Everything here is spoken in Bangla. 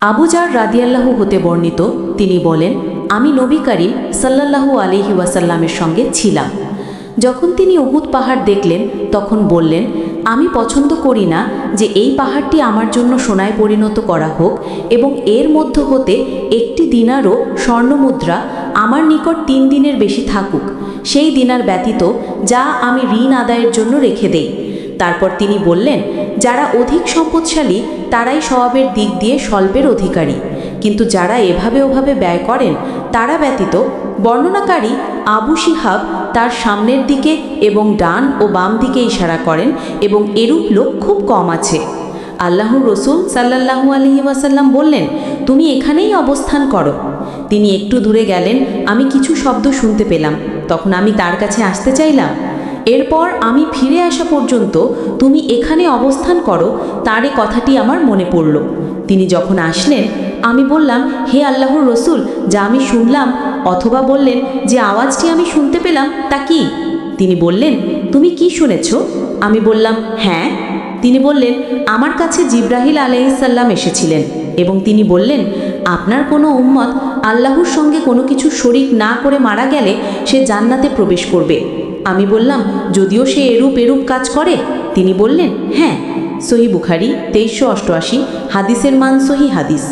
আবু জার রাদিয়াল্লাহু হতে বর্ণিত, তিনি বলেন, আমি নবী করিম সাল্লাল্লাহু আলাইহি ওয়াসাল্লামের সঙ্গে ছিলাম। যখন তিনি উহুদ পাহাড় দেখলেন তখন বললেন, আমি পছন্দ করি না যে এই পাহাড়টি আমার জন্য সোনায় পরিণত করা হোক এবং এর মধ্য হতে একটি দিনারও স্বর্ণমুদ্রা আমার নিকট 3 দিনের বেশি থাকুক, সেই দিনার ব্যতীত যা আমি ঋণ আদায়ের জন্য রেখে দেই। তারপর তিনি বললেন, যারা অধিক সম্পদশালী তারাই সওয়াবের দিক দিয়ে স্বল্পের অধিকারী, কিন্তু যারা এভাবে ওভাবে ব্যয় করেন তারা ব্যতীত। বর্ণনাকারী আবু শিহাব তার সামনের দিকে এবং ডান ও বাম দিকে ইশারা করেন এবং এরূপ লোক খুব কম আছে। আল্লাহর রসুল সাল্লাল্লাহু আলাইহি ওয়াসাল্লাম বললেন, তুমি এখানেই অবস্থান করো। তিনি একটু দূরে গেলেন, আমি কিছু শব্দ শুনতে পেলাম, তখন আমি তার কাছে আসতে চাইলাম। এরপর আমি ফিরে আসা পর্যন্ত তুমি এখানে অবস্থান করো, তার এ কথাটি আমার মনে পড়ল। তিনি যখন আসলেন আমি বললাম, হে আল্লাহর রসুল, যা আমি শুনলাম, অথবা বললেন যে আওয়াজটি আমি শুনতে পেলাম তা কি? তিনি বললেন, তুমি কি শুনেছ? আমি বললাম, হ্যাঁ। তিনি বললেন, আমার কাছে জিব্রাহিল আলাইহিসসালাম এসেছিলেন এবং তিনি বললেন, আপনার কোনো উম্মত আল্লাহর সঙ্গে কোনো কিছু শরিক না করে মারা গেলে সে জান্নাতে প্রবেশ করবে। আমি বললাম, যদিও সে এরূপ কাজ করে? তিনি বললেন, হ্যাঁ। সহিহ বুখারী 2388, হাদিসের মান সহিহ হাদিস।